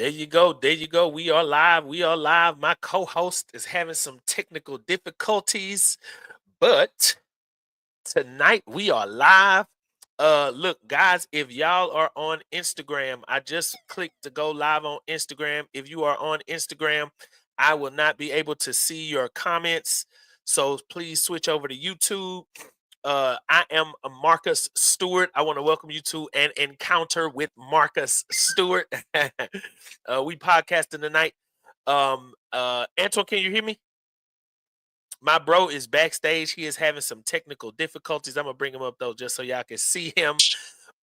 There you go. There you go. We are live. We are live. My co-host is having some technical difficulties, but tonight we are live. Look, guys, if y'all are on Instagram, I just clicked to go live on Instagram. If you are on Instagram, I will not be able to see your comments. So please switch over to YouTube. I am Marcus Stewart. I want to welcome you to an encounter with Marcus Stewart. We podcasting tonight. Antoine, can you hear me? My bro is backstage. He is having some technical difficulties. I'm gonna bring him up though, just so y'all can see him.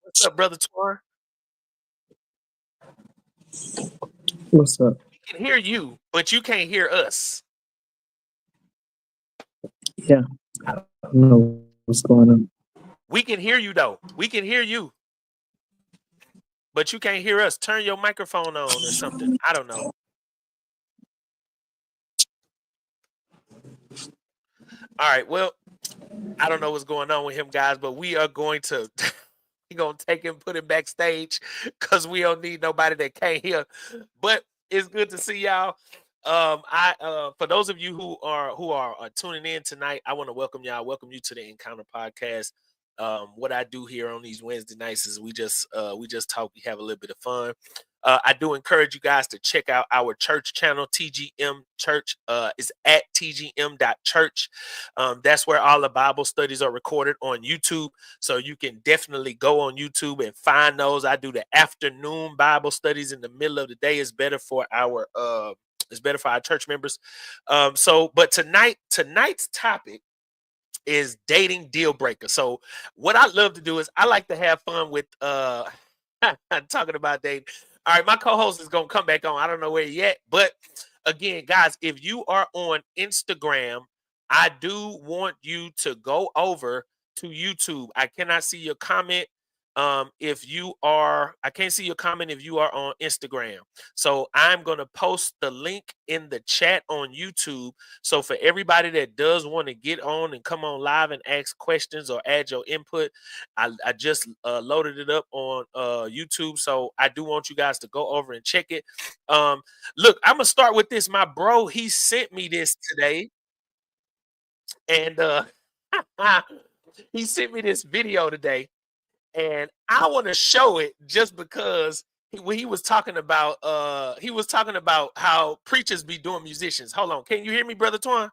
What's up, brother Twan? What's up? We can hear you, but you can't hear us. Yeah, I don't know what's going on. We can hear you though. We can hear you, but you can't hear us. Turn your microphone on or something. I don't know. All right. Well, I don't know what's going on with him, guys, but we are going to we're gonna take him, put him backstage, because we don't need nobody that can't hear. But it's good to see y'all. I for those of you who are tuning in tonight, I want to welcome y'all. Welcome you to the Encounter Podcast. What I do here on these Wednesday nights is we just talk, we have a little bit of fun. I do encourage you guys to check out our church channel, TGM Church. Is at tgm.church. That's where all the Bible studies are recorded on YouTube. So you can definitely go on YouTube and find those. I do the afternoon Bible studies in the middle of the day. It's better for our church members. But tonight's topic is dating deal breaker. So what I love to do is I like to have fun with talking about dating. All right, my co-host is gonna come back on. I don't know where yet, but again, guys, if you are on Instagram, I do want you to go over to YouTube. I cannot see your comment. I can't see your comment if you are on Instagram. So I'm going to post the link in the chat on YouTube. So for everybody that does want to get on and come on live and ask questions or add your input, I just loaded it up on YouTube. So I do want you guys to go over and check it. Look, I'm going to start with this. My bro, he sent me this today. And he sent me this video today. And I want to show it just because when he was talking about how preachers be doing musicians. Hold on, can you hear me, brother Twan?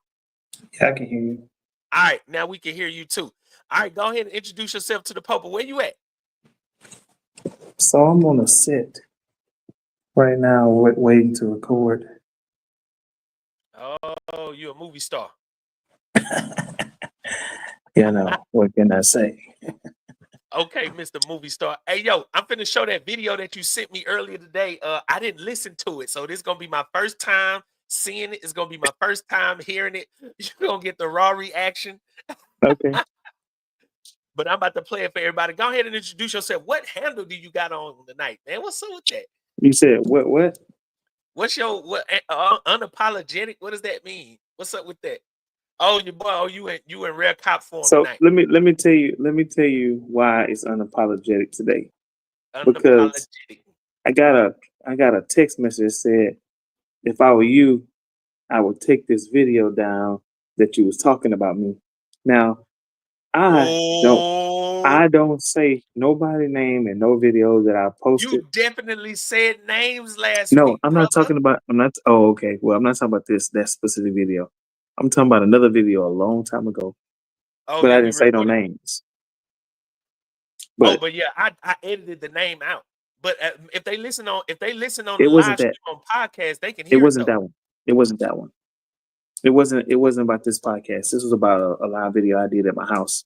Yeah, I can hear you. All right, now we can hear you too. All right, go ahead and introduce yourself to the Pope. Where you at? So I'm on a set right now, waiting to record. Oh, you a movie star? Yeah, no. What can I say? Okay, Mr. Movie Star. Hey, yo, I'm finna show that video that you sent me earlier today. I didn't listen to it, so this is gonna be my first time seeing it. It's gonna be my first time hearing it. You're gonna get the raw reaction. Okay. But I'm about to play it for everybody. Go ahead and introduce yourself. What handle do you got on tonight, man? What's up with that? You said what? What's your unapologetic? What does that mean? What's up with that? Oh, your boy. Oh, you in rare cop form So tonight. let me tell you why it's unapologetic today. Because Unapologetic. I got a text message that said, if I were you, I would take this video down that you was talking about me. Now, I don't say nobody name and no video that I posted. You definitely said names last No, week. I'm brother. not talking about. I'm not. Oh, okay. Well, I'm not talking about that specific video. I'm talking about another video a long time ago. Oh, But that I we didn't say no recorded. names. But But yeah, I edited the name out. But if they listen on it the wasn't live that. stream on podcast, they can It hear it wasn't though. that one. It wasn't that one. It wasn't about this podcast. This was about a live video I did at my house.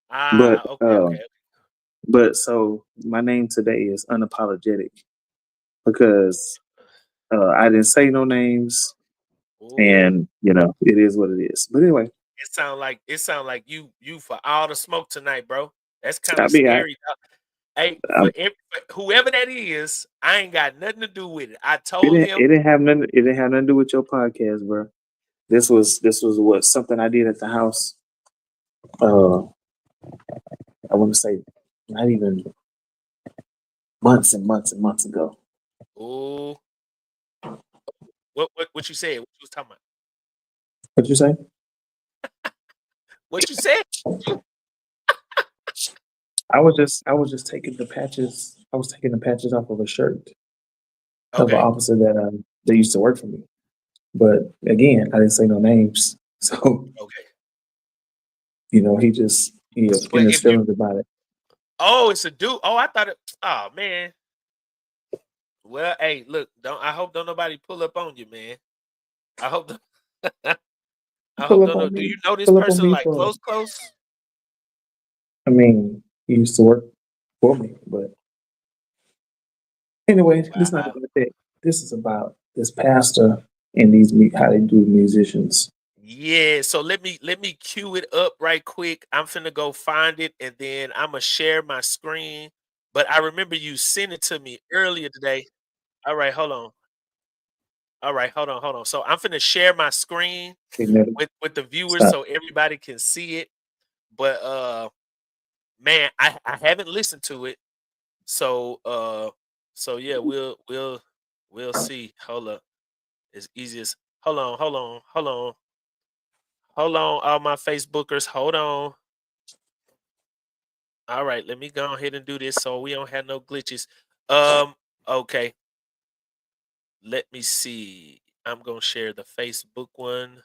But Okay. But so my name today is unapologetic because I didn't say no names, Ooh. and it is what it is. But anyway, It sound like you for all the smoke tonight, bro. That's kind I'll of be scary. Hey, for whoever that is, I ain't got nothing to do with it. I told him it didn't have nothing. It didn't have nothing to do with your podcast, bro. This was what something I did at the house. I want to say not even months and months and months ago. Oh, what you said? What you was talking about? What'd you say? What you said? I was just taking the patches. I was taking the patches off of a shirt of an Okay. officer that used to work for me. But again, I didn't say no names. So, Okay. he was in But his if you, feelings about it. oh, it's a dude. Oh, I thought it. Oh man. Well, hey, look. I hope don't nobody pull up on you, man. I hope. I Pull hope up don't know. on Do me. you know this Pull up on person me like for close, close? I mean, he used to work for me, but anyway, this is not Wow. about that. This is about this pastor and how they do musicians. Yeah. So let me cue it up right quick. I'm finna go find it and then I'm gonna share my screen. But I remember you sent it to me earlier today. All right, hold on. All right, hold on. So I'm finna share my screen They never with the viewers stop. so everybody can see it. But man, I haven't listened to it. So so yeah, we'll see. Hold up. As easy as hold on, all my Facebookers. Hold on. All right, let me go ahead and do this so we don't have no glitches. Okay. Let me see. I'm gonna share the Facebook one,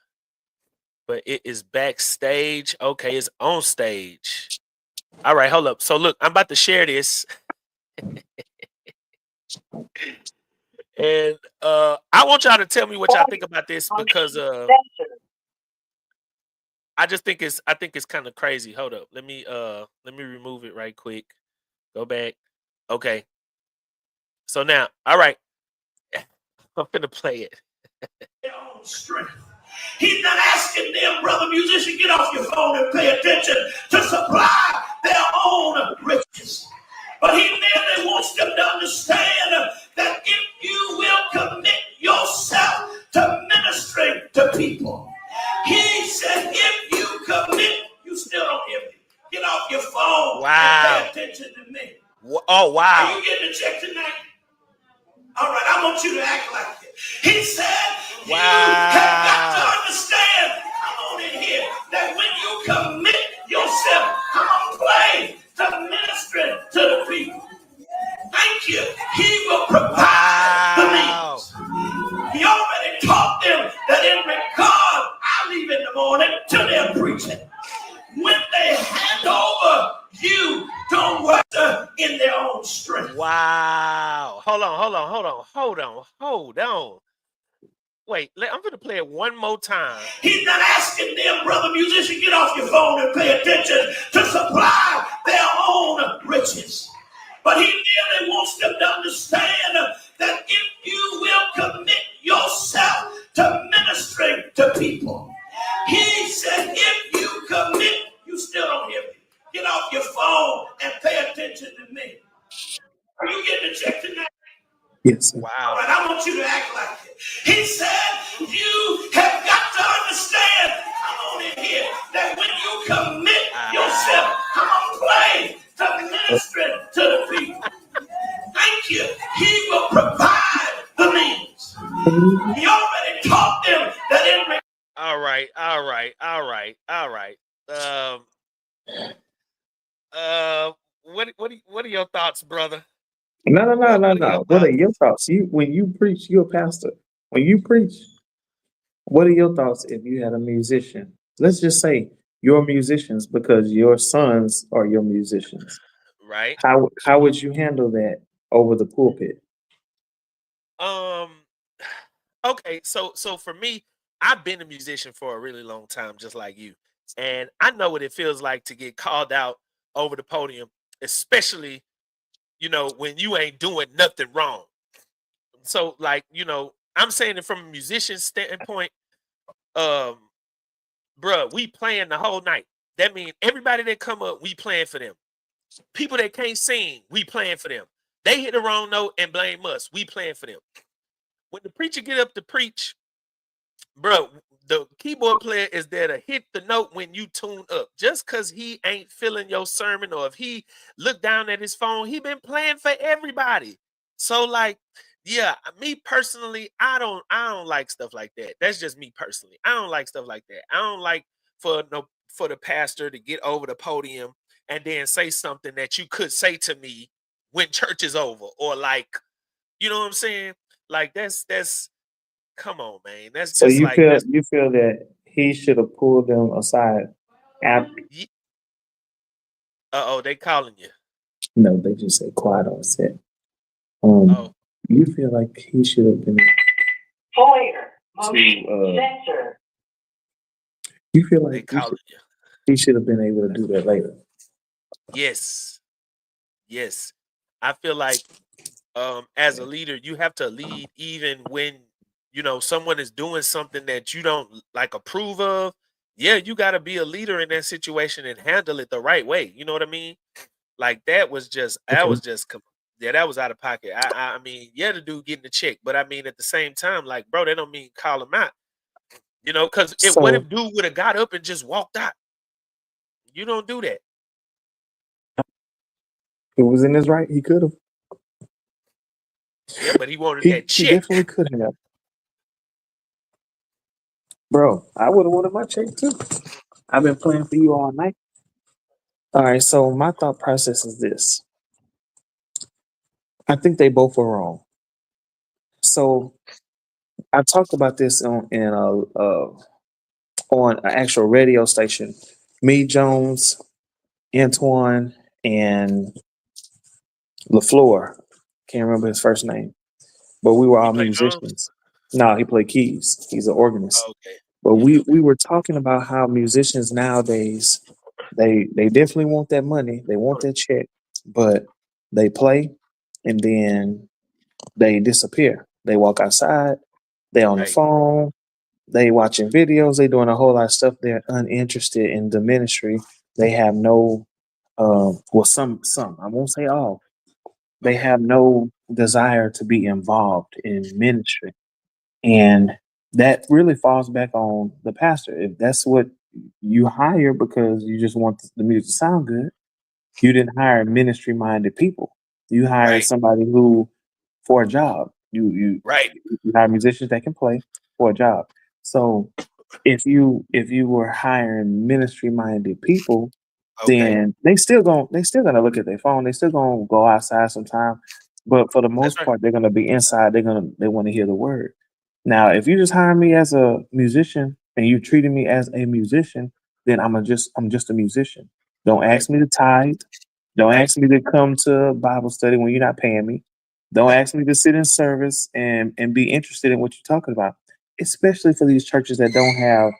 but it is backstage. Okay, it's on stage. All right, hold up. So look, I'm about to share this, and I want y'all to tell me what y'all think about this because I think it's kind of crazy. Hold up. Let me remove it right quick. Go back. Okay. So now, all right, I'm gonna play it. Their own strength. He's not asking them, brother musician, get off your phone and pay attention to supply their own riches. But he merely wants them to understand that if you will commit yourself to ministering to people, he said, if you commit, you still don't hear me. Get off your phone and pay Wow. attention to me. Oh Are wow. you getting a check tonight? All right, I want you to act like it. He said, you have got to Wow. understand, come on in here, that when you commit yourself, come on, play to ministry to the people. Thank you. He will provide the Wow. means. He already taught them that in regard, I leave in the morning to their preaching. When they hand over, you don't work in their own strength. Wow. Hold on. Wait, I'm gonna play it one more time. He's not asking them, brother musician, get off your phone and pay attention to supply their own riches. But he merely wants them to understand that if you will commit yourself to ministering to people, he said, if you commit, you still don't hear me. Get off your phone and pay attention to me. Are you getting a check tonight? Yes, sir. All Wow. right, I want you to act like it. He said, you have got to understand, come on in here, that when you commit yourself, Ah. come on, play to ministry to the people. Thank you. He will provide the means. He already taught them that in All right. All right. Um uh what are your thoughts, brother? No, no, no, no, What are your no. What are thoughts? your thoughts? When you preach, you're a pastor. When you preach, what are your thoughts if you had a musician? Let's just say you're musicians because your sons are your musicians. Right? How would you handle that over the pulpit? Um okay, so for me, I've been a musician for a really long time, just like you. And I know what it feels like to get called out over the podium, especially, when you ain't doing nothing wrong. So like, I'm saying it from a musician standpoint, um, bruh, we playing the whole night. That means everybody that come up, we playing for them. People that can't sing, we playing for them. They hit the wrong note and blame us. We playing for them. When the preacher get up to preach, bro, the keyboard player is there to hit the note when you tune up. Just because he ain't feeling your sermon or if he look down at his phone, he been playing for everybody. So like, Yeah, me personally, I don't like stuff like that. That's just me personally. I don't like stuff like that. I don't like for the pastor to get over the podium and then say something that you could say to me when church is over, or like, you know what I'm saying? Like that's come on, man. That's So just like that's you feel that he should have pulled them aside after? oh, they calling you. No, they just say quiet on set. Oh, You feel like he should have been Foyer. to Censor. you feel they like calling you. he should have been able to do that later. Yes. Yes. I feel like as a leader, you have to lead even when someone is doing something that you don't like approve of. Yeah, you got to be a leader in that situation and handle it the right way. You know what I mean? Like that Okay. was just yeah, that was out of pocket. I mean, yeah, the dude getting the check, but I mean at the same time, like, bro, that don't mean call him out. Because what So if dude would have got up and just walked out? You don't do that. it was in his right. He could have. Yeah, but he wanted that He check. definitely could have. Bro, I would have wanted my check too. I've been playing for you all night. All right, so my thought process is this. I think they both were wrong. So I talked about this on an actual radio station. Me, Jones, Antoine, and LaFleur. Can't remember his first name, but we were He all played drums. musicians. No, he played keys. He's an organist. Oh, okay. But Okay. we Okay. were talking about how musicians nowadays they definitely want that money, they want that check, but they play and then they disappear. They walk outside, they on the Right. phone, they watching videos, they doing a whole lot of stuff. They're uninterested in the ministry. They have no well some I won't say all. They Okay. have no desire to be involved in ministry. And that really falls back on the pastor. If that's what you hire because you just want the music to sound good, you didn't hire ministry minded people. You hired Right. somebody who for a job. Right. You hire musicians that can play for a job. So if you were hiring ministry minded people, Okay. then they still gonna look at their phone. They still gonna go outside sometime, but for the That's most right. part, they're gonna be inside. They want to hear the word. Now, if you just hire me as a musician and you treating me as a musician, then I'm just a musician. Don't Right. ask me to tithe. Don't Right. ask me to come to Bible study when you're not paying me. Don't ask me to sit in service and be interested in what you're talking about. Especially for these churches that don't have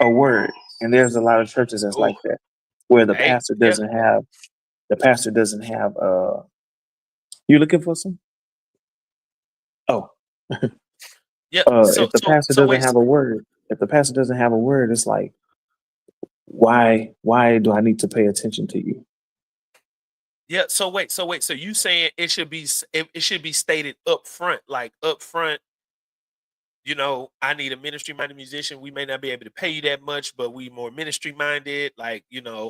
a word. And there's a lot of churches that's Oh, like that, where hey. Yeah. the pastor doesn't have you looking for some? Oh, Yeah. So if the so pastor so doesn't wait. have a word, if the pastor doesn't have a word, it's like, why do I need to pay attention to you? Yeah. So wait. So wait. So you saying it should be stated up front, like up front. I need a ministry minded musician. We may not be able to pay you that much, but we more ministry minded. Like,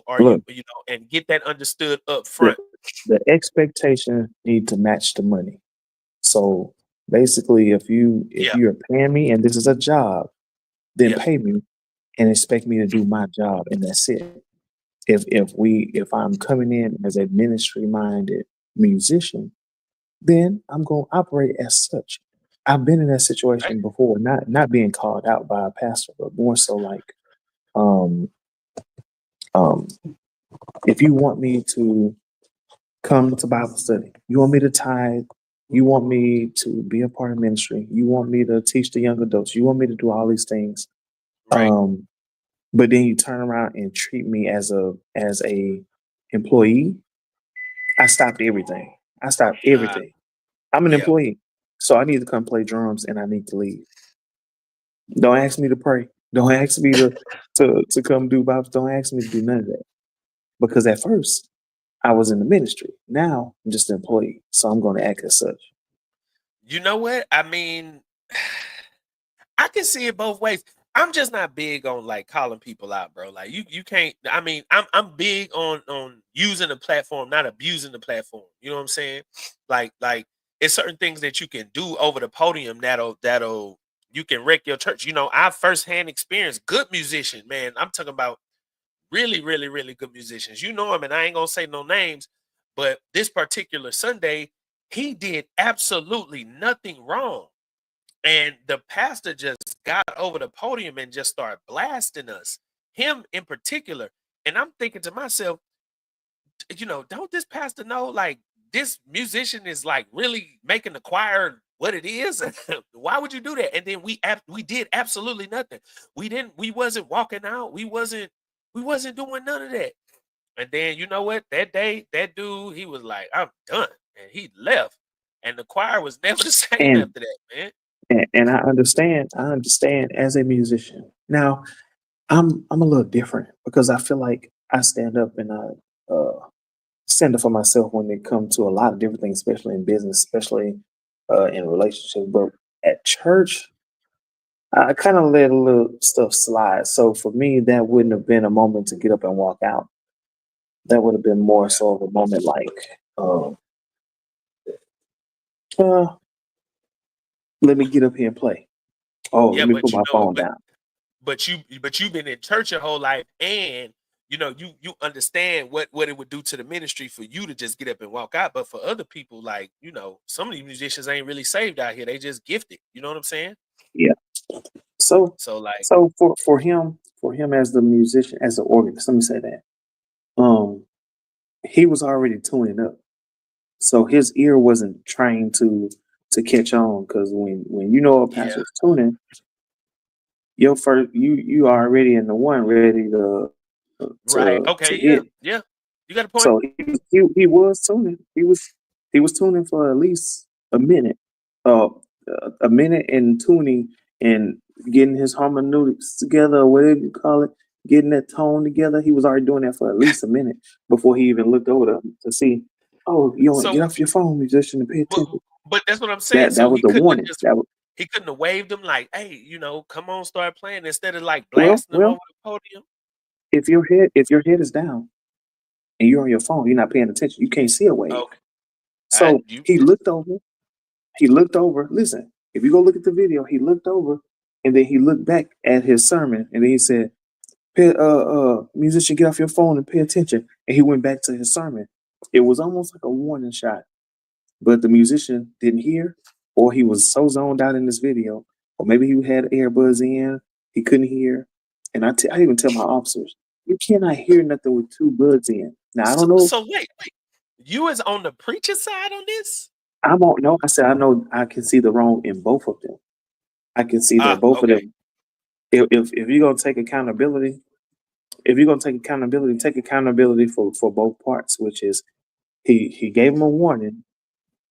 are you, Look, and get that understood up the front. the expectations need to match the money. So basically, if Yeah. you're paying me and this is a job, then Yeah. pay me and expect me to do my job, and that's it. If I'm coming in as a ministry minded musician, then I'm going to operate as such. I've been in that Right. situation before, not being called out by a pastor, but more so like, um, um, if you want me to come to Bible study, you want me to tithe, you want me to be a part of ministry, you want me to teach the young adults, you want me to do all these things, Right. um, but then you turn around and treat me as a employee. I stopped everything. I stopped Uh, everything. I'm an yeah. employee, so I need to come play drums and I need to leave. Don't ask me to pray. Don't ask me to come do Bible. Don't ask me to do none of that because at first I was in the ministry. Now I'm just an employee, so I'm going to act as such. You know what? I mean, I can see it both ways. I'm just not big on like calling people out, bro. Like you can't. I mean, I'm big on using the platform, not abusing the platform. You know what I'm saying? Like it's certain things that you can do over the podium that'll you can wreck your church. You know, I firsthand experience good musician, man. I'm talking about really, really, really good musicians. You know him, and I ain't gonna say no names, but this particular Sunday, he did absolutely nothing wrong. And the pastor just got over the podium and just started blasting us, him in particular. And I'm thinking to myself, you know, don't this pastor know like this musician is like really making the choir what it is? Why would you do that? And then we did absolutely nothing. We wasn't walking out. We wasn't doing none of that. And then you know what? That day, that dude, he was like, I'm done. And he left. And the choir was never the same And after that, man. and I understand as a musician. Now, I'm a little different because I feel like I stand up and I stand up for myself when it comes to a lot of different things, especially in business, especially in relationships. But at church, I kind of let a little stuff slide. So for me, that wouldn't have been a moment to get up and walk out. That would have been more so of a moment like, uh, let me get up here and play. Oh, Yeah, let me put but my phone down. you've been in church your whole life, and you know you understand what it would do to the ministry for you to just get up and walk out. But for other people, like you know, some of these musicians ain't really saved out here. They just gifted. You know what I'm saying? Yeah. So So like, so for him as the musician, as the organist, let me say that. Um, he was already tuning up. So his ear wasn't trained to catch on because when you know a yeah, pastor's tuning, your first you already in the one ready right, to okay, yeah, hit. yeah. You got a point. So he was tuning. He was tuning for at least a minute, uh, a minute and tuning and getting his hermeneutics together, or whatever you call it, getting that tone together. He was already doing that for at least a minute before he even looked over to see. Oh, you want to get So, off your phone, musician, and pay but attention. but that's what I'm saying. That So was he the couldn't have warning. just That was he couldn't have waved them like, hey, you know, come on, start playing instead of like well, blasting them well. over the podium. If your head is down and you're on your phone, you're not paying attention. You can't see a wave. Okay, I So you he looked over. He looked over. Listen, if you go look at the video, he looked over and then he looked back at his sermon and then he said, musician, get off your phone and pay attention. And he went back to his sermon. It was almost like a warning shot, but the musician didn't hear, or he was so zoned out in this video, or maybe he had earbuds in, he couldn't hear. And I even tell my officers, you cannot hear nothing with two buds in. Now, I so, don't know. so wait. You is on the preacher side on this? I don't know. I said, I know I can see the wrong in both of them. I can see that Ah, both of okay. them. If you're gonna take accountability, if you're gonna take accountability for both parts, which is he gave him a warning,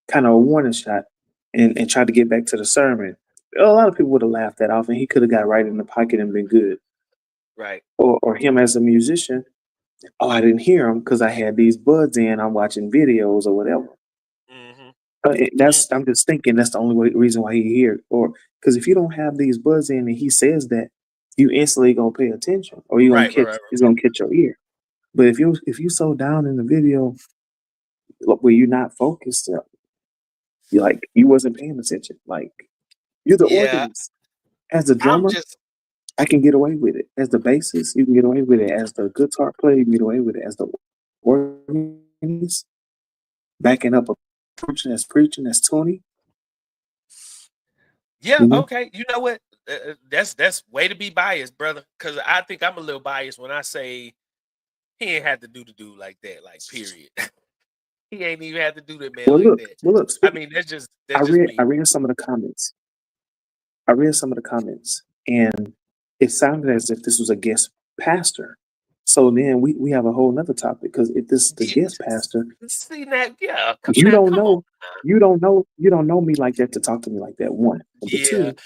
kind of a warning shot, and tried to get back to the sermon. A lot of people would have laughed that off, and he could have got right in the pocket and been good. Right. Or him as a musician, oh, I didn't hear him because I had these buds in. I'm watching videos or whatever. Mm-hmm. Mm. I'm just thinking that's the only reason why he here. Or because if you don't have these buds in and he says that, you instantly gonna pay attention, or you gonna Right, right, catch right, it's gonna catch your ear. But if you so down in the video where you're not focused, you like you wasn't paying attention. Like you're the yeah. organist. As the I'm drummer, just I can get away with it. As the bassist, you can get away with it. As the guitar player, you can get away with it. As the organist, backing up a preaching, that's Tony. yeah, You know, okay. You know what? That's way to be biased, brother. Because I think I'm a little biased when I say he ain't had to do the dude like that. Like, period. He ain't even had to do that man like that. well, look. I Speaking, mean, that's I just read, I me. read some of the comments. I read some of the comments, and it sounded as if this was a guest pastor. So then we have a whole nother topic because if this is the Yeah, guest pastor, see that? Yeah, you now don't come on. know, you don't know me like that to talk to me like that. One, number Yeah, two,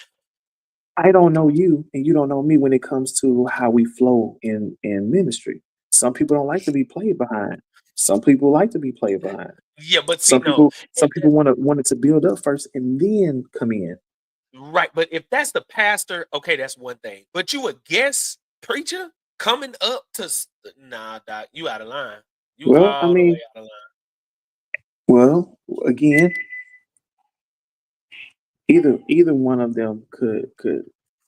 I don't know you, and you don't know me when it comes to how we flow in ministry. Some people don't like to be played behind. Some people like to be played behind. yeah, but see, Some no, people, some people want it to build up first and then come in. right. But if that's the pastor, okay, that's one thing. But you a guest preacher coming up to nah, doc, you out of line. You Well, I all the way mean, out of line. well, again, Either one of them could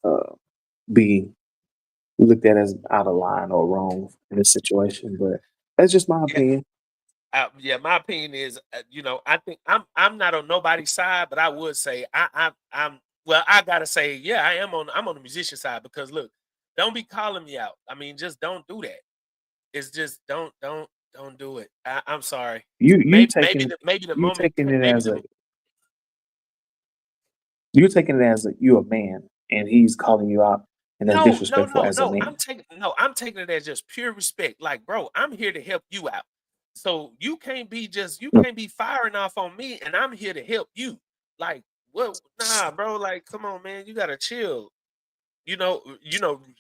uh, be looked at as out of line or wrong in this situation. But that's just my Yeah, opinion. yeah. My opinion is, I think I'm not on nobody's side, but I would say I'm. Well, I gotta say, yeah, I'm on the musician side because look, don't be calling me out. I mean, just don't do that. It's just don't do it. I'm sorry. You you Maybe taking maybe the you moment taking it maybe as the you a man and he's calling you out and that's no, no, disrespectful no, as a no. man. I'm taking it as just pure respect. Like, bro, I'm here to help you out. So you No, can't be firing off on me, and I'm here to help you. Like, what? Nah, bro. Like, come on, man. You gotta chill.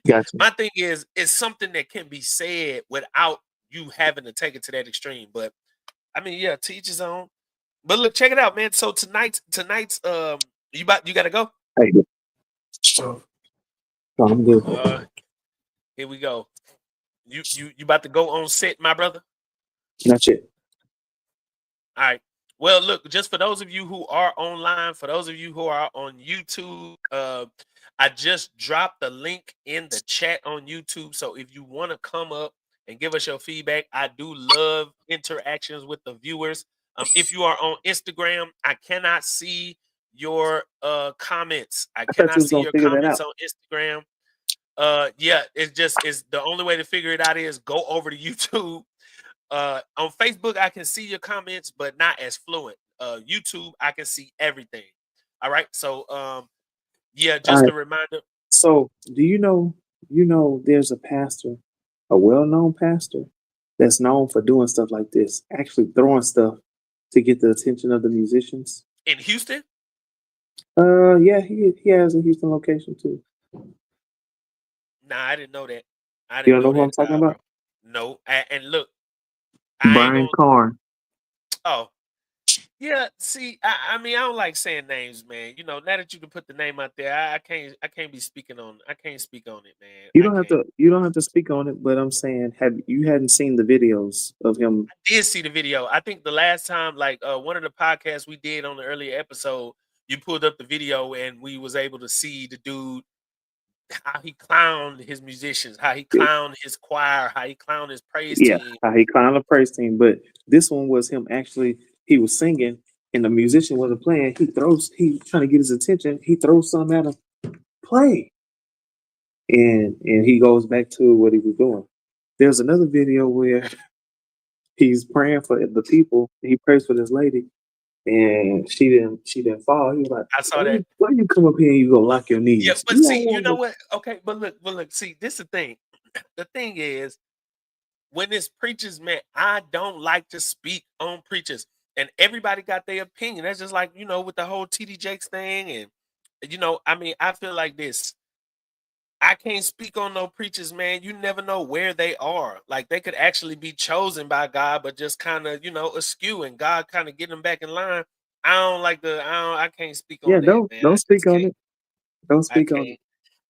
gotcha. My thing is, it's something that can be said without you having to take it to that extreme. But I mean, yeah, teach his own. But look, check it out, man. So tonight's you gotta go. Hey, so no, I'm good. Here we go. You about to go on set, my brother? That's it. All right. Well, look, just for those of you who are online, for those of you who are on YouTube, I just dropped the link in the chat on YouTube. So if you want to come up and give us your feedback, I do love interactions with the viewers. If you are on Instagram, I cannot see your comments. I I thought you cannot was see gonna your figure that comments out. on Instagram. Yeah, it's the only way to figure it out is go over to YouTube. On Facebook, I can see your comments, but not as fluent. YouTube, I can see everything. All right. So yeah, All just right. a reminder. So do you know there's a pastor, a well-known pastor that's known for doing stuff like this, actually throwing stuff to get the attention of the musicians. In Houston? Yeah, he has a Houston location too. Nah, I didn't know that. I You didn't don't know know who that I'm at talking all, bro. about? No. And look, I ain't Brian gonna Carn. oh yeah, see, I mean I don't like saying names, man. Now that you can put the name out there, I can't be speaking on I can't speak on it, man. You I don't have can't. to you don't have to speak on it, but I'm saying have you hadn't seen the videos of him. Did see the video. I think the last time, like one of the podcasts we did on the earlier episode, you pulled up the video and we was able to see the dude how he clowned his musicians, how he clowned his choir, how he clowned his praise Yeah, team. how he climbed the praise team, but this one was him actually. He was singing, and the musician wasn't playing. He trying to get his attention. He throws something at him, play, and he goes back to what he was doing. There's another video where he's praying for the people. He prays for this lady, and she didn't fall. He was like, I saw that. why you come up here and you go lock your Yeah, knees? but You don't see, you want know to. what? Okay, but look, see, this is the thing. The thing is, when it's preachers, man, I don't like to speak on preachers. And everybody got their opinion. That's just like, with the whole TD Jakes thing. And, I mean, I feel like this. I can't speak on no preachers, man. You never know where they are. Like they could actually be chosen by God, but just kind of, askew and God kind of get them back in line. I can't speak Yeah, on that, don't man. don't I speak just on can't. it. Don't I speak on it. can't.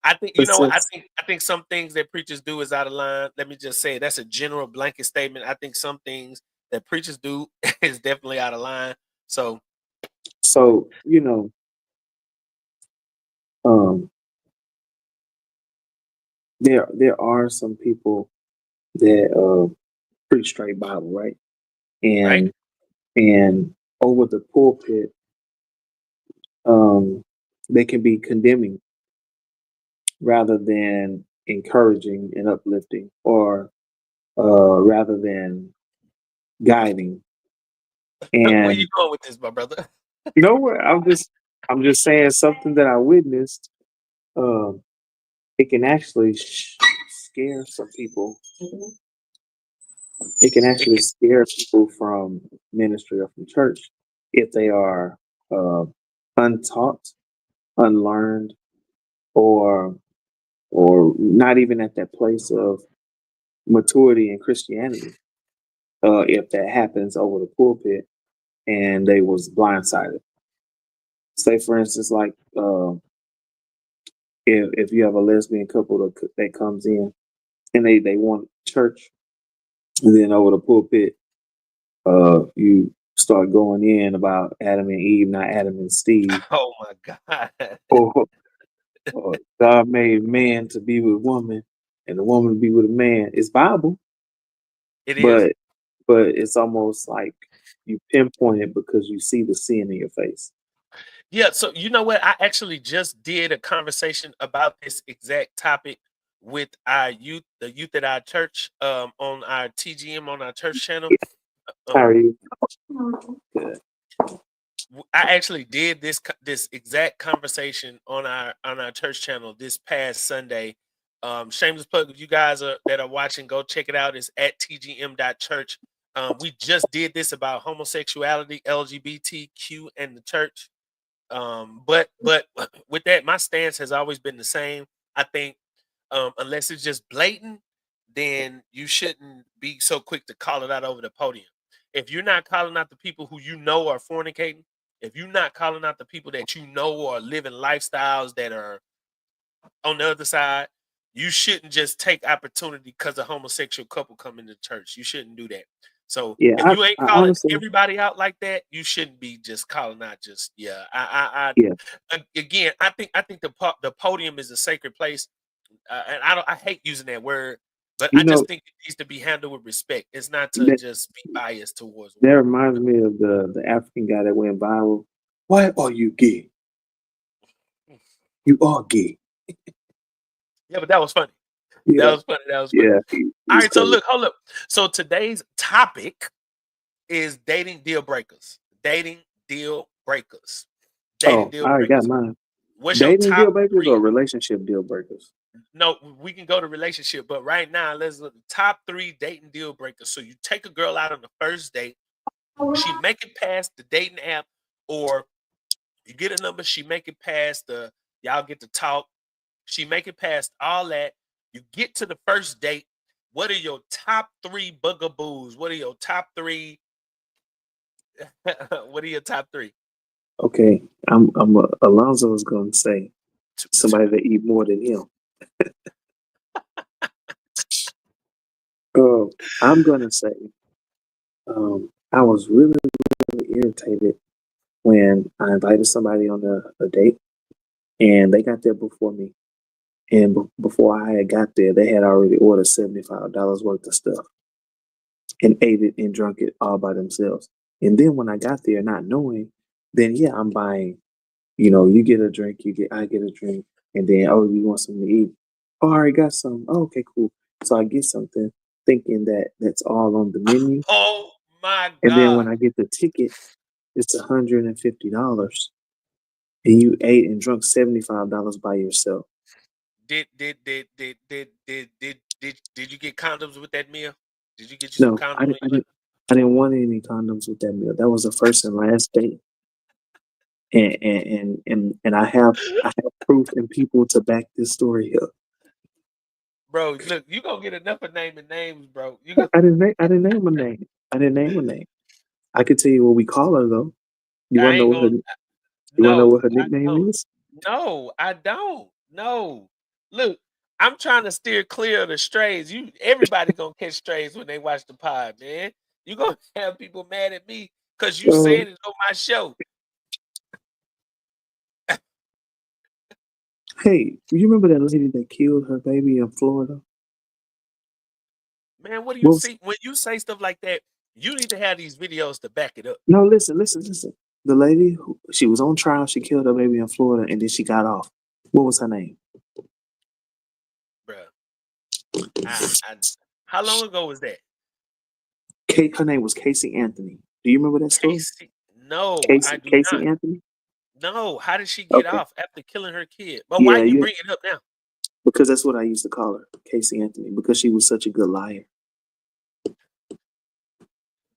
I think you But know what since I think some things that preachers do is out of line. Let me just say that's a general blanket statement. I think some things that preachers do is definitely out of line. So so um, there are some people that preach straight Bible, right? right, And over the pulpit, um, they can be condemning rather than encouraging and uplifting, or rather than guiding. where you And going with this, my brother? you know what? I'm just saying something that I witnessed. Um, it can actually scare some people. It can It actually can, scare people from ministry or from church if they are uh, untaught, unlearned, or not even at that place of maturity in Christianity. If that happens over the pulpit and they was blindsided, say for instance, like if you have a lesbian couple that comes in and they want church, and then over the pulpit, you start going in about Adam and Eve, not Adam and Steve, Oh my God. or, or God made man to be with woman and the woman to be with a man. It's Bible, It is. but it's almost like you pinpoint it because you see the sin in your face. Yeah, so you know what? I actually just did a conversation about this exact topic with our youth, the youth at our church, on our TGM on our church channel. How are Um, you? Good. I actually did this exact conversation on our church channel this past Sunday. Shameless plug, if you guys that are watching, go check it out. It's at tgm.church. We just did this about homosexuality, LGBTQ, and the church. But with that, my stance has always been the same. I think unless it's just blatant, then you shouldn't be so quick to call it out over the podium. If you're not calling out the people who you know are fornicating, if you're not calling out the people that you know are living lifestyles that are on the other side, you shouldn't just take opportunity because a homosexual couple come into church. You shouldn't do that. So Yeah, if you ain't I calling honestly, everybody out like that, you shouldn't be just calling out just yeah. yeah, Again, I think the podium is a sacred place, and I hate using that word, but you I know just think it needs to be handled with respect. It's not to that just be biased towards that one. reminds me of the African guy that went viral. Why are you gay? You are gay. Yeah, but that was funny. That Yeah, was funny. That was funny. yeah, All he's right, so crazy. look, hold up. So today's topic is dating deal breakers. Dating deal breakers. Dating Oh, I deal already got breakers. mine. What's your Dating deal top breakers or three? relationship deal breakers? No, we can go to relationship, but right now let's look at the top three dating deal breakers. So you take a girl out on the first date, she make it past the dating app, or you get a number, she make it past the y'all get to talk, she make it past all that. You get to the first date. What are your top three bugaboos? What are your top three? What are your top three? Okay, Alonzo was going to say somebody that eat more than him. Oh, I'm going to say I was really, really irritated when I invited somebody on a date and they got there before me. And before I had got there, they had already ordered $75 worth of stuff and ate it and drunk it all by themselves. And then when I got there, not knowing, then yeah, I'm buying. You know, you get a drink, I get a drink, and then oh, you want something to eat? Oh, I already got some. Oh, okay, cool. So I get something, thinking that that's all on the menu, Oh my and then when God. I get the ticket, it's $150, and you ate and drunk $75 by yourself. Did you get condoms with that meal? Did you get you some No, condoms when you went? I didn't want any condoms with that meal. That was the first and last date, and I have proof and people to back this story up. Bro, look, you gonna get enough of naming names, bro. You go I didn't name a name. I didn't name a name. I could tell you what we call her though. You I want to know ain't what her gonna You want to know no, what her I nickname don't. is? No, I don't. No. Look, I'm trying to steer clear of the strays. Everybody gonna catch strays when they watch the pod, man. You gonna have people mad at me because you Um, saying it on my show. hey, you remember that lady that killed her baby in Florida? Man, what do you What was, see when you say stuff like that? You need to have these videos to back it up, no, listen. The lady, she was on trial. She killed her baby in Florida, and then she got off. What was her name? bro. I how long ago was that? Kate. Her name was Casey Anthony. Do you remember that story? Casey. No, I do Casey not. Anthony. No, how did she get Okay. off after killing her kid? But why Yeah, you you bring it up now? because that's what I used to call her, Casey Anthony, because she was such a good liar.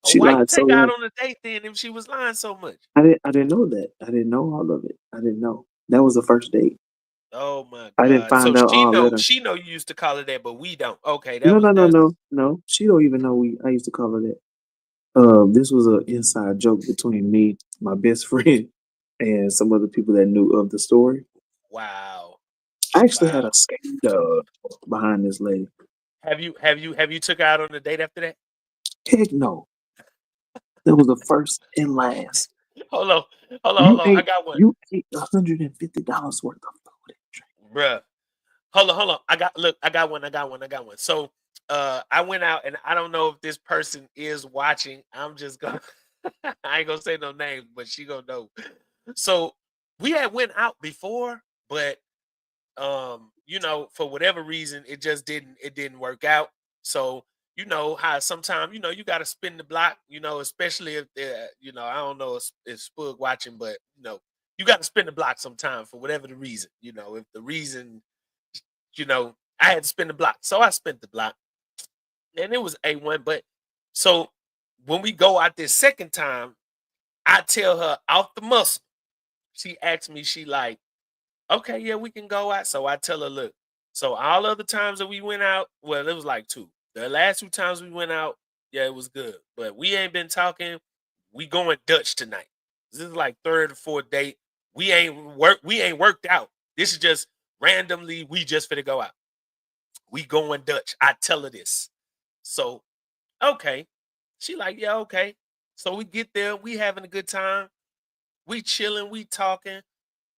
Oh, She why you lied so take her out much. on a date then if she was lying so much? I didn't know that. I didn't know all of it. I didn't know. That was the first date. Oh my I didn't God. So find out all later. she know you used to call her that, but we don't. Okay, No, no, no, that's no, no. She don't even know I used to call her that. This was an inside joke between me, my best friend, and some other people that knew of the story. wow. I actually had Wow. a scandal behind this lady. Have you took her out on a date after that? Heck no. That was the first and last. Hold on, hold You on. I ate got one, $150 worth of food. bruh. Hold on. I got one. So I went out and I don't know if this person is watching. I'm just gonna I ain't gonna say no names, but she gonna know. So we had went out before, but for whatever reason, it didn't work out. So you know how sometimes you gotta spin the block, especially if I don't know if Spug watching, but you gotta spin the block sometime for whatever the reason. If the reason I had to spin the block. So I spent the block. And it was A1. But so when we go out this second time, I tell her off the muscle. She asked me, she like, okay, yeah, we can go out. So I tell her, look, so all other times that we went out, well, it was like two. The last two times we went out, yeah, it was good. But we ain't been talking. We going Dutch tonight. This is like third or fourth date. We ain't worked out. This is just randomly, we just finna go out. We going Dutch. I tell her this. So, okay. She like, yeah, okay. So we get there, we having a good time. We chilling, we talking.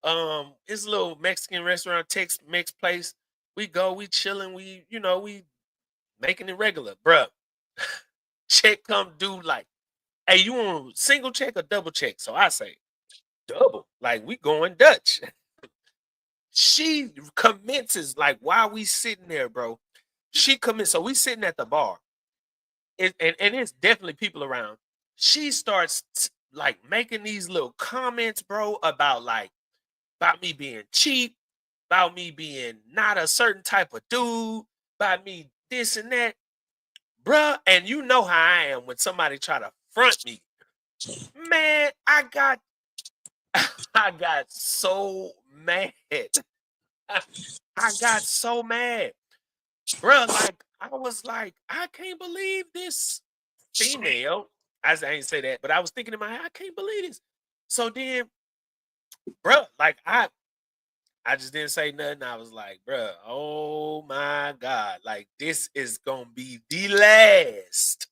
It's a little Mexican restaurant, Tex Mex place. We go, we chilling, we making it regular, bruh. Check come due like, hey, you want single check or double check? So I say, double. Like we going Dutch. She commences like while we sitting there, bro. She commences. So we sitting at the bar. And it's definitely people around. She starts like making these little comments, bro, about me being cheap, about me being not a certain type of dude, about me this and that, bruh. And you know how I am when somebody try to front me, man. I got so mad. I got so mad, bruh. Like I was like, I can't believe this female. I ain't say that, but I was thinking in my head, I can't believe this. So then, bruh, like I just didn't say nothing. I was like, bruh, oh my God, like this is gonna be the last.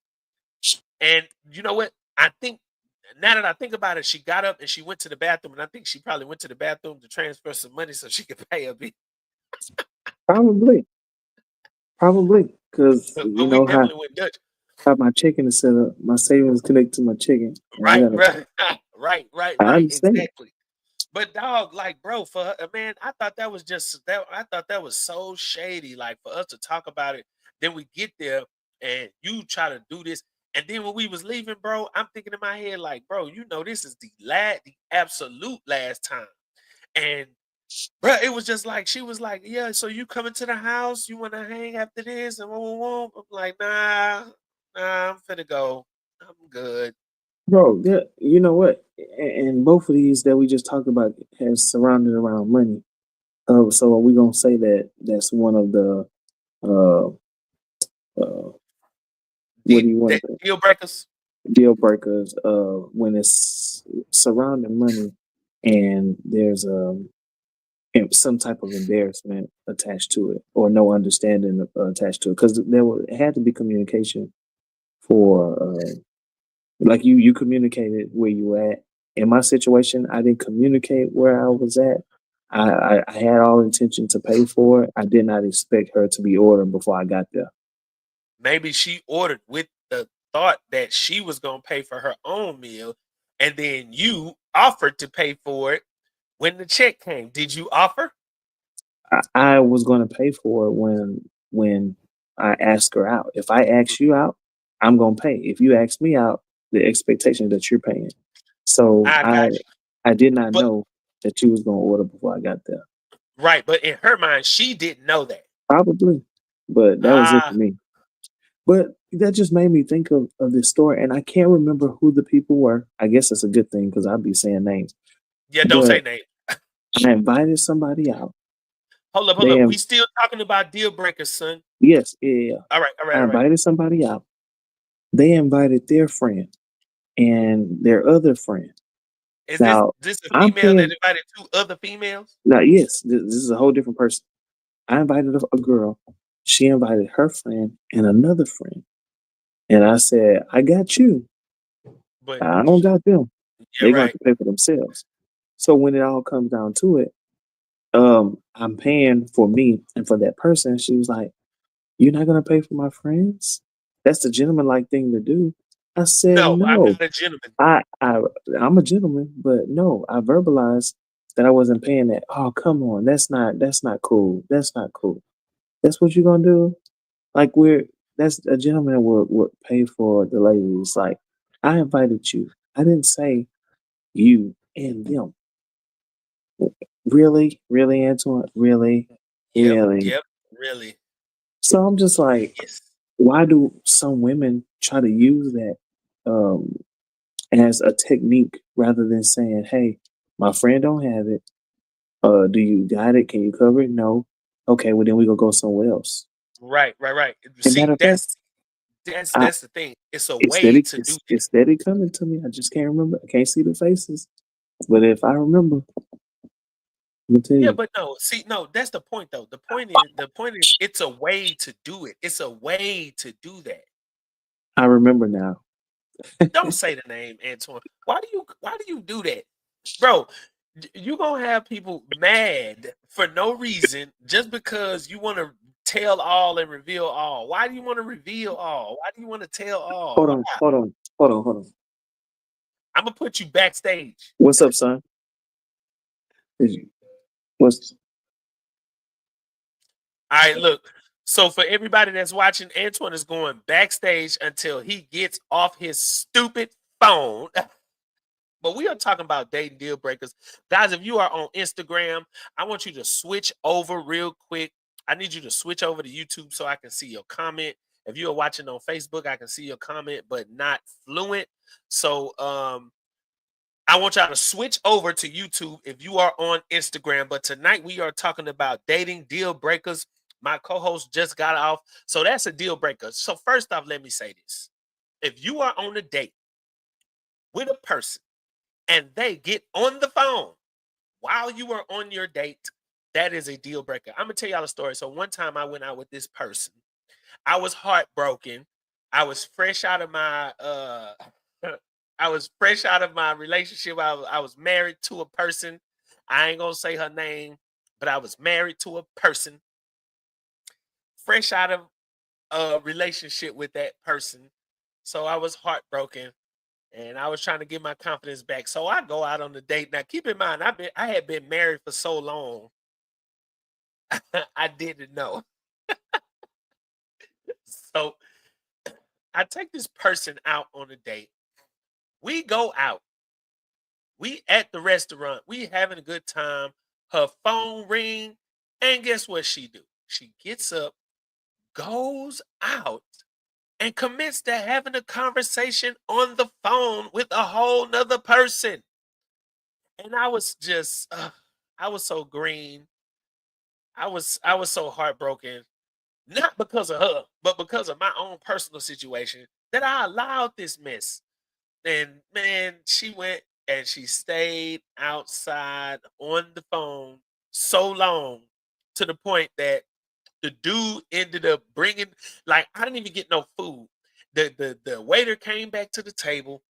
And you know what? I think now that I think about it, she got up and she went to the bathroom, and I think she probably went to the bathroom to transfer some money so she could pay a bill. Probably, because you But we know definitely went Dutch. how my chicken is set up. My savings connect to my chicken, and I Right, gotta. right, I right, understand. exactly. But dog, like, bro, for her, man, I thought that was just that. I thought that was so shady. Like for us to talk about it, then we get there and you try to do this, and then when we was leaving, bro, I'm thinking in my head, like, bro, this is the absolute last time. And bro, it was just like she was like, yeah, so you coming to the house? You want to hang after this? And I'm like, nah, I'm finna go. I'm good. Bro, yeah, you know what? And both of these that we just talked about has surrounded around money. So are we gonna say that that's one of the uh, uh what do you want to Deal breakers. deal breakers when it's surrounding money and there's some type of embarrassment attached to it or no understanding attached to it because it had to be communication for like you communicated where you were at. In my situation, I didn't communicate where I was at. I had all intention to pay for it. I did not expect her to be ordering before I got there. Maybe she ordered with the thought that she was going to pay for her own meal, and then you offered to pay for it when the check came. Did you offer? I was going to pay for it when I asked her out. If I ask you out, I'm going to pay. If you ask me out, the expectation is that you're paying. So I got you. I did not But know that you was going to order before I got there. right, but in her mind, she didn't know that. Probably, but that was it for Ah, me. But that just made me think of this story, and I can't remember who the people were. I guess it's a good thing because I'd be saying names. yeah, don't say But name. I invited somebody out. Hold up, hold They, up. We still talking about deal breakers, son. yes, yeah. All right, all right, I all right. invited somebody out. They invited their friend and their other friend. Is this Now this a I'm female that paying. invited two other females? Now, yes, this is a whole different person. I invited a girl. She invited her friend and another friend, and I said, "I got you." But I don't got them. yeah, They're going to have right. to pay for themselves. So when it all comes down to it, I'm paying for me and for that person. She was like, "You're not going to pay for my friends? That's the gentleman-like thing to do." I said, No, I'm "No, not a gentleman. I, I, I'm a gentleman, but no, I verbalized that I wasn't paying that. Oh, come on, that's not cool. That's not cool. That's what you're gonna do? Like that's a gentleman would pay for the ladies. Like I invited you. I didn't say you and them. Really, really, Antoine, really, Yep, really. yep, really. So I'm just like, Yes. why do some women try to use that um, as a technique rather than saying, "Hey, my friend don't have it. Do you got it? Can you cover it? No. Okay, well then we gonna go somewhere else." Right, right, right. And matter See, of fact, I that's the thing. It's a it's way steady, to do that. it's steady coming to me. I just can't remember. I can't see the faces, but if I remember, I'm gonna tell Yeah, you. but no, see, no, that's the point though. The point is it's a way to do it. It's a way to do that. I remember now. Don't say the name, Antoine. Why do you do that? Bro, you gonna have people mad for no reason just because you want to tell all and reveal all. Why do you want to reveal all? Why do you want to tell all? Hold Why? on, hold on, hold on, hold on. I'm gonna put you backstage. What's up, son? Is you- What's All right, look. So for everybody that's watching, Antoine is going backstage until he gets off his stupid phone. But we are talking about dating deal breakers. Guys, if you are on Instagram, I want you to switch over real quick. I need you to switch over to YouTube so I can see your comment. If you are watching on Facebook, I can see your comment, but not fluent. So I want y'all to switch over to YouTube if you are on Instagram. But tonight we are talking about dating deal breakers. My co-host just got off. So that's a deal breaker. So first off, let me say this. If you are on a date with a person and they get on the phone while you are on your date, that is a deal breaker. I'm gonna tell y'all a story. So one time I went out with this person. I was heartbroken. I was fresh out of my I was fresh out of my relationship. I was married to a person. I ain't gonna say her name, but I was married to a person, fresh out of a relationship with that person. So I was heartbroken and I was trying to get my confidence back. So I go out on the date. Now keep in mind, I had been married for so long, I didn't know. So I take this person out on a date. We go out. We at the restaurant. We having a good time. Her phone ring, and guess what she do? She gets up, goes out, and commits to having a conversation on the phone with a whole nother person. And I was just, I was so green. I was so heartbroken, not because of her, but because of my own personal situation that I allowed this mess. And man, she went and she stayed outside on the phone so long to the point that the dude ended up bringing, like, I didn't even get no food. The waiter came back to the table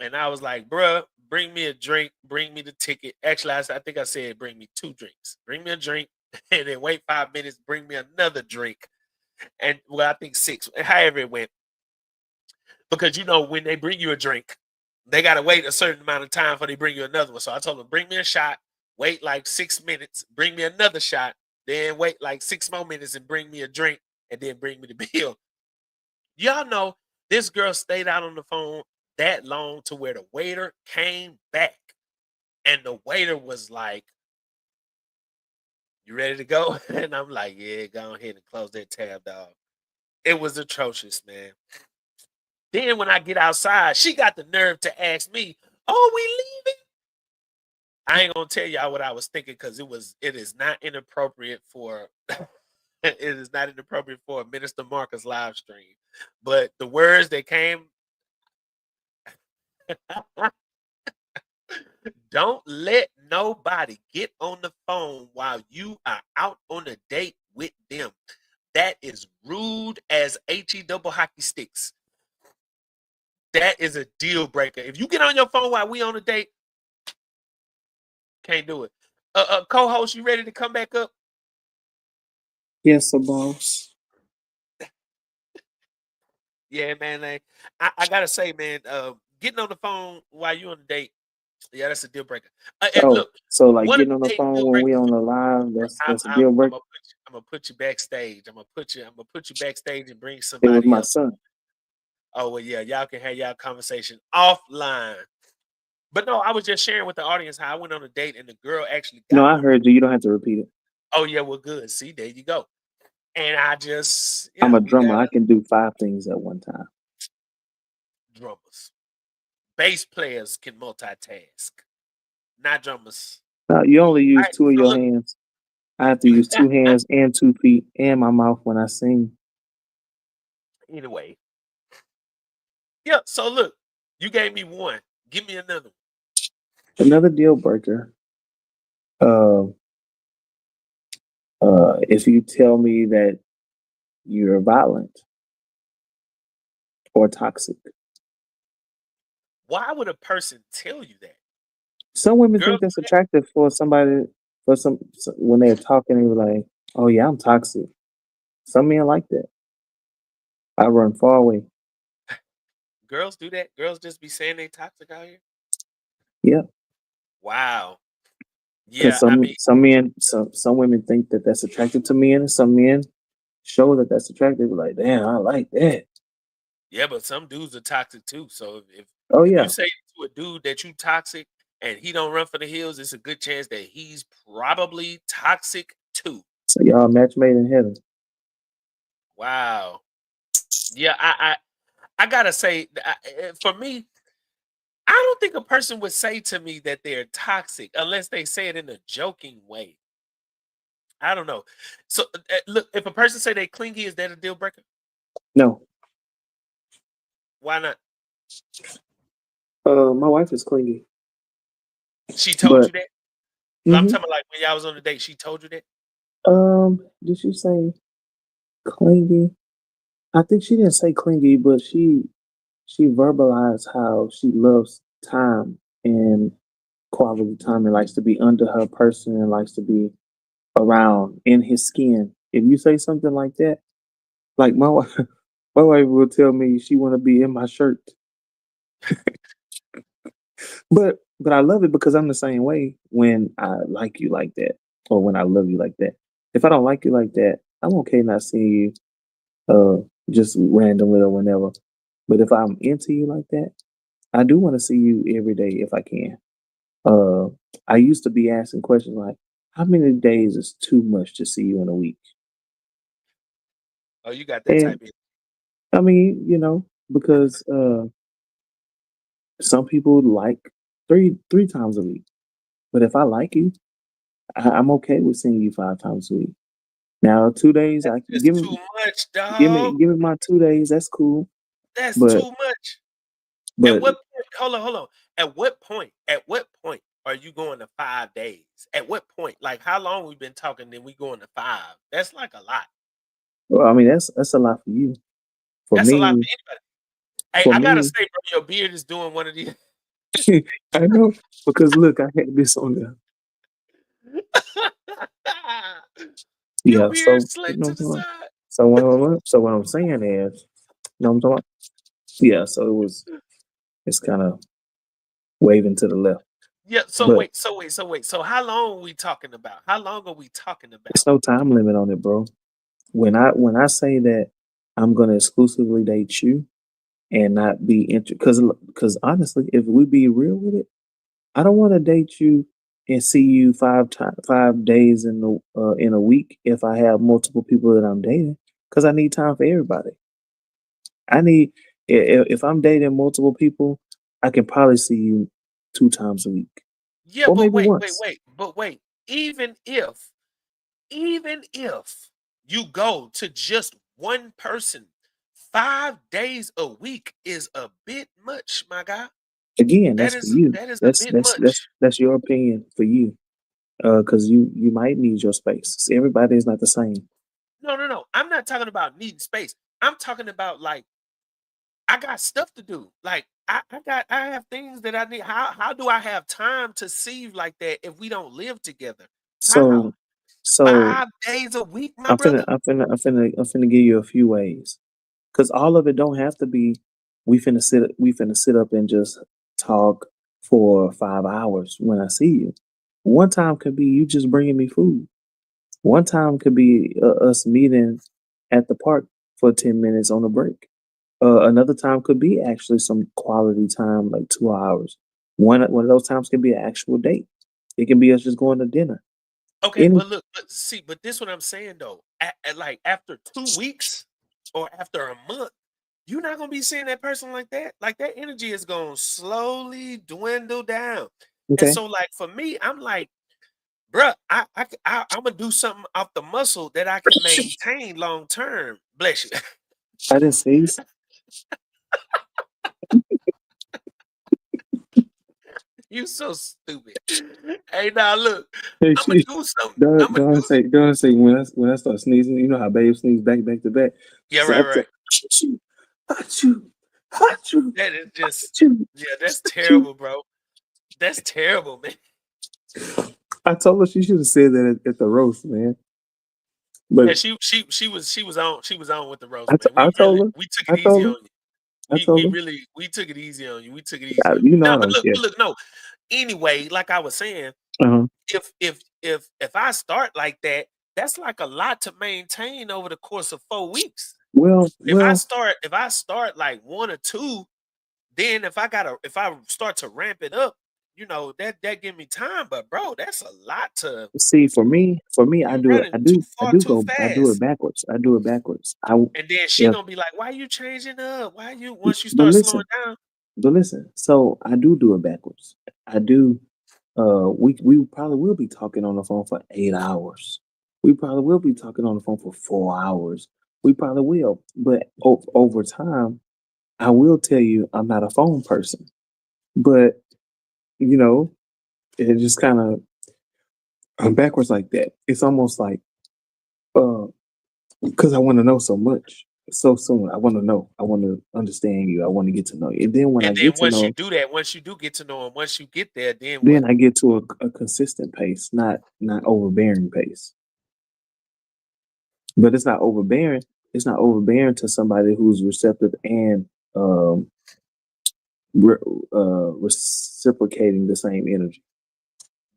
and I was like, bruh, bring me a drink, bring me the ticket. Actually, I think I said bring me two drinks. Bring me a drink and then wait 5 minutes, bring me another drink. And well, I think six, however it went. Because when they bring you a drink, they gotta wait a certain amount of time before they bring you another one. So I told them, bring me a shot, wait like 6 minutes, bring me another shot, then wait like 6 more minutes and bring me a drink, and then bring me the bill. Y'all know this girl stayed out on the phone that long to where the waiter came back. And the waiter was like, "You ready to go?" And I'm like, "Yeah, go ahead and close that tab, dog." It was atrocious, man. Then when I get outside, she got the nerve to ask me, "Oh, we leaving?" I ain't gonna tell y'all what I was thinking because it is not inappropriate for it is not inappropriate for a Minister Marcus live stream. But the words that came, don't let nobody get on the phone while you are out on a date with them. That is rude as HE double hockey sticks. That is a deal breaker. If you get on your phone while we on a date, can't do it. Co-host, you ready to come back up? Yes, sir, boss. Yeah, man. Like, I gotta say, man, getting on the phone while you on a date, yeah, that's a deal breaker. And Oh, look, so like one of getting on the the dating phone deal when we breakers on for the me, live, that's a deal breaker. I'm gonna put you backstage. I'm gonna put you backstage and bring It was somebody my else. son. Oh well, yeah, y'all can have y'all conversation offline. But no, I was just sharing with the audience how I went on a date and the girl actually No, got I with me. heard you. You don't have to repeat it. Oh yeah, well good. See, there you go. And I just, I'm yeah, a we drummer. got I can do 5 things at one time. drummers. Bass players can multitask, not drummers. You only All use right, 2 of so your look. hands. I have to use 2 hands and 2 feet and my mouth when I sing. Anyway, yeah. So look, you gave me one. Give me another one. Another deal breaker. Uh, if you tell me that you're violent or toxic. Why would a person tell you that? Some women Girls think that's do that? attractive for somebody for some when they're talking. They're like, "Oh yeah, I'm toxic." Some men like that. I run far away. Girls do that? Girls just be saying they toxic out here? Yeah, Wow. because Yeah, I mean, some women think that that's attractive to men, and some men show that that's attractive. Like, damn, I like that. yeah, but some dudes are toxic too. So Oh if you yeah, say to a dude that you toxic and he don't run for the hills, it's a good chance that he's probably toxic too. so y'all match made in heaven. Wow. Yeah, I gotta say, for me, I don't think a person would say to me that they're toxic unless they say it in a joking way. I don't know. So look, if a person say they clingy, is that a deal breaker? No, Why not? my wife is clingy, She told but you that. I'm hmm talking about like when y'all was on the date. She told you that. did she say clingy? I think she didn't say clingy, but she verbalized how she loves time and quality time and likes to be under her person and likes to be around in his skin. If you say something like that, like my wife, my wife will tell me she want to be in my shirt, but I love it because I'm the same way when I like you like that or when I love you like that. If I don't like you like that, I'm okay not seeing you just randomly or whenever. But if I'm into you like that, I do want to see you every day if I can. Uh, I used to be asking questions like, "How many days is too much to see you in a week?" Oh, you got that And type of. I mean, because some people like three times a week. But if I like you, I'm okay with seeing you 5 times a week. Now, 2 days, That's I just too much, give me dog. give me my 2 days. That's cool. That's But too much. At but what point? Hold on. At what point? At what point are you going to 5 days? At what point? Like how long we been talking? Then we going to five? That's like a lot. well, I mean that's a lot for you. For That's a lot me, for anybody. Hey, for I gotta me, say, bro, your beard is doing one of these. I know because look, I had this on there. Your Yeah. beard So you slick know to what the I'm talking about? side. So what I'm saying is, you know what I'm talking about? Yeah. So it's kind of waving to the left, Yeah. So but wait. So how long are we talking about? How long are we talking it's about? no time limit on it, bro. When I say that I'm gonna exclusively date you and not be interested, because honestly, if we be real with it, I don't want to date you and see you 5 days in a week if I have multiple people that I'm dating, because I need time for everybody. I need if I'm dating multiple people, I can probably see you 2 times a week Yeah, or but maybe wait, once. but wait. Even if you go to just one person, 5 days a week is a bit much, my guy. Again, That that's for is you. that is a That's bit that's that's much. that's your opinion for you. Because you might need your space. See, everybody is not the same. No. I'm not talking about needing space. I'm talking about like I got stuff to do. Like I have things that I need. How do I have time to see you like that if we don't live together? How? So, so 5 days a week, my brother? I'm finna give you a few ways. Cause all of it don't have to be we finna sit up and just talk for 5 hours when I see you. One time could be you just bringing me food. One time could be us meeting at the park for 10 minutes on a break. Another time could be actually some quality time, like 2 hours. One of those times can be an actual date. It can be us just going to dinner. Okay, Any but look, but see, but this what I'm saying though. Like after 2 weeks or after a month, you're not gonna be seeing that person like that. Like that energy is gonna slowly dwindle down. And okay, so, like for me, I'm like, bruh, I'm gonna do something off the muscle that I can maintain long term. Bless you. I didn't see. You so stupid. Hey, now look, Hey, I'm gonna she, do something. I'm gonna do. don't say when I start sneezing. You know how babe sneeze back to back. Yeah, Say right, after right. achoo, achoo, achoo, That is just, achoo, yeah, that's achoo. terrible, bro. That's terrible, man. I told her she should have said that at the roast, man. Yeah, But she was on with the roast, man. I told her, We took I it easy told her, on you. I We told her. really we took it easy on you. We took it easy on you. You know No, I don't care. but look, no. Anyway, like I was saying, Uh-huh. if I start like that, that's like a lot to maintain over the course of 4 weeks. Well, If I start like one or two, then if I start to ramp it up, that give me time. But bro, that's a lot to see, for me, you running too far too I do it fast. backwards. I do it backwards. And then she If, gonna be like, "Why you changing up? Why you once you but start slowing listen, down?" So I do it backwards. I do. We probably will be talking on the phone for 8 hours. We probably will be talking on the phone for 4 hours. We probably will, but over time, I will tell you I'm not a phone person. But you know, it just kind of I'm backwards like that. It's almost like uh, because I want to know so much so soon. I want to know. I want to understand you. I want to get to know you. And then when I And get then to once you know, do that, once you do get to know him, once you get there, then then what? I get to a consistent pace, not overbearing pace. But it's not overbearing. It's not overbearing to somebody who's receptive and um, re- reciprocating the same energy.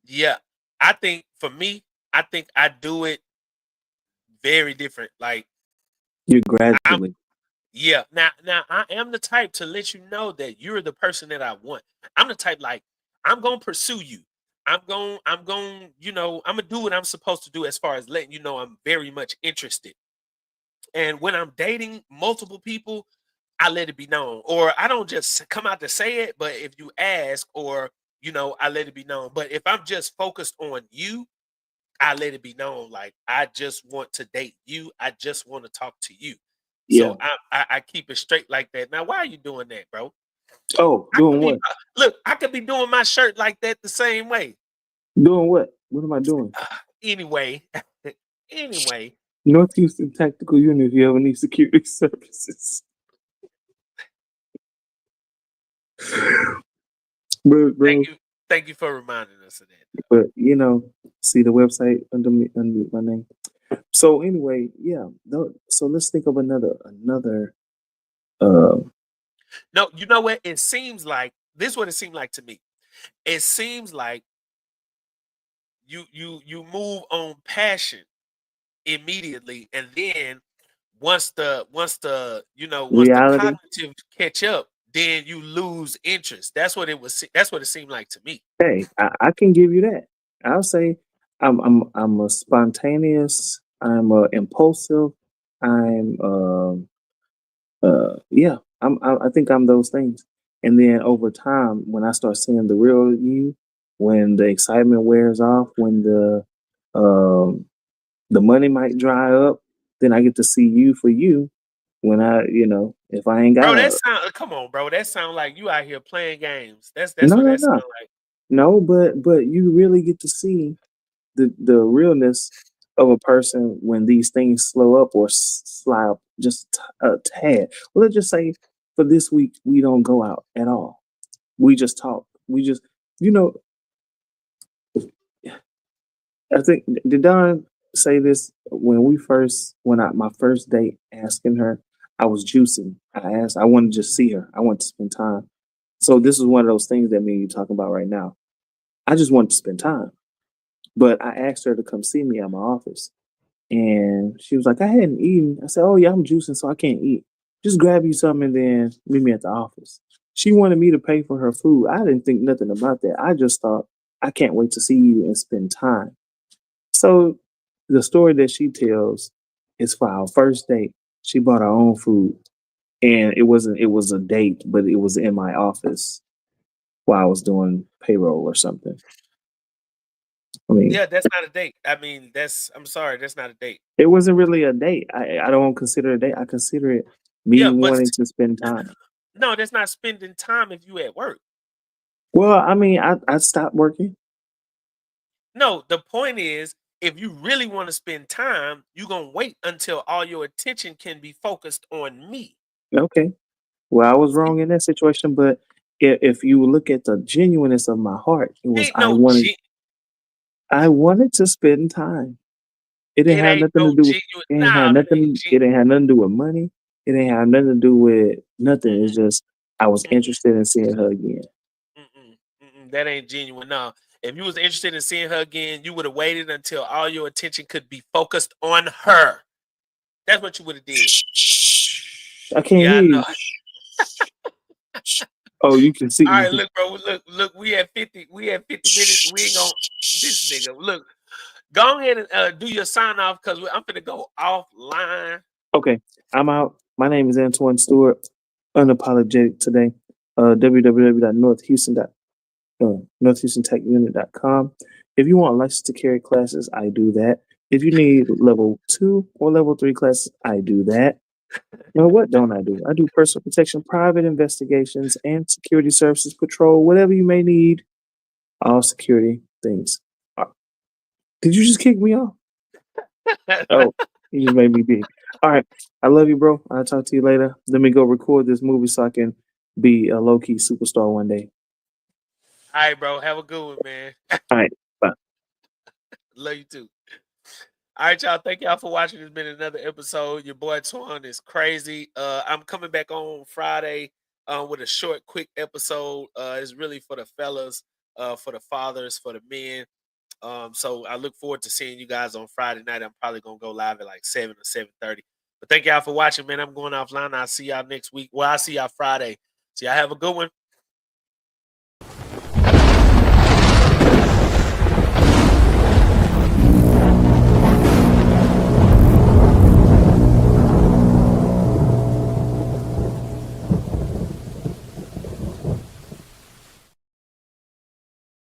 Yeah, I think for me, I think I do it very different. Like You I'm, gradually, yeah. Now I am the type to let you know that you're the person that I want. I'm the type like I'm gonna pursue you. I'm gonna do what I'm supposed to do as far as letting you know I'm very much interested. And when I'm dating multiple people, I let it be known. Or I don't just come out to say it, but if you ask or I let it be known. But if I'm just focused on you, I let it be known. Like I just want to date you. I just want to talk to you. yeah. So I keep it straight like that. Now, why are you doing that, bro? Oh, I could doing be what? look, I could be doing my shirt like that the same way. Doing what? What am I doing? Anyway, anyway, North Houston Tactical Unit. If you ever need security services, but thank bro, you. Thank you for reminding us of that. but see the website under my name. So anyway, yeah. So let's think of another. Uh, No, you know what? It seems like this is what it seemed like to me. It seems like you move on passion immediately, and then once the reality. cognitive catch up, then you lose interest. That's what it seemed like to me. Hey, I can give you that. I'll say I'm a spontaneous. I'm a impulsive. I'm yeah. I think I'm those things. And then over time, when I start seeing the real you, when the excitement wears off, when um the money might dry up, then I get to see you for you. When if I ain't got Bro, that a sound come on, bro. That sound like you out here playing games. That's no, what no, that no, sound like. no, but you really get to see the realness of a person when these things slow up or slide up just a tad. Well, let's just say for this week, we don't go out at all. We just talk. We just, you know, I think did Don say this when I my first date asking her, I was juicing. I wanted to just see her. I wanted to spend time. So this is one of those things that me and you talking about right now. I just wanted to spend time. But I asked her to come see me at my office. And she was like, I hadn't eaten. I said, oh yeah, I'm juicing, so I can't eat. Just grab you something and then meet me at the office. She wanted me to pay for her food. I didn't think nothing about that. I just thought, I can't wait to see you and spend time. So the story that she tells is for our first date. She bought her own food. And it was a date, but it was in my office while I was doing payroll or something. I mean, Yeah, that's not a date. I mean, I'm sorry, that's not a date. it wasn't really a date. I don't consider it a date. I consider it me Yeah, but wanting to spend time. no, that's not spending time if you at work. Well, I mean, I stopped working. No, the point is, if you really want to spend time, you're gonna wait until all your attention can be focused on me. Okay. Well, I was wrong in that situation, but if you look at the genuineness of my heart, it was Ain't no I wanted to spend time. It didn't it have ain't nothing to no do. genuine. It ain't had Nah, that ain't nothing. It genuine. ain't had nothing to do with money. It ain't had nothing to do with nothing. It's Mm-mm, just I was mm-mm, interested in seeing her again. mm-mm, that ain't genuine. No, if you was interested in seeing her again, you would have waited until all your attention could be focused on her. That's what you would have did. I can't Yeah, hear I you. know. Oh, you can see. All You right, can. look, bro. Look. We at 50. We at 50 minutes. We ain't gonna. This nigga. Look. Go ahead and do your sign off because I'm gonna go offline. Okay, I'm out. My name is Antoine Stewart. Unapologetic today. www.northhouston.northhoustonTechUnit.com. If you want license to carry classes, I do that. If you need level 2 or level 3 classes, I do that. Now, what don't I do? I do personal protection, private investigations, and security services patrol, whatever you may need. All security things. Did you just kick me off? Oh, you just made me big. All right. I love you, bro. I'll talk to you later. Let me go record this movie so I can be a low key superstar one day. All right, bro. Have a good one, man. All right. Bye. Love you too. All right, y'all. Thank y'all for watching. It's been another episode. Your boy Twan is crazy. I'm coming back on Friday with a short, quick episode. It's really for the fellas, for the fathers, for the men. So I look forward to seeing you guys on Friday night. I'm probably gonna go live at like 7 or 7:30. But thank y'all for watching, man. I'm going offline. I'll see y'all next week. Well, I'll see y'all Friday. So y'all have a good one.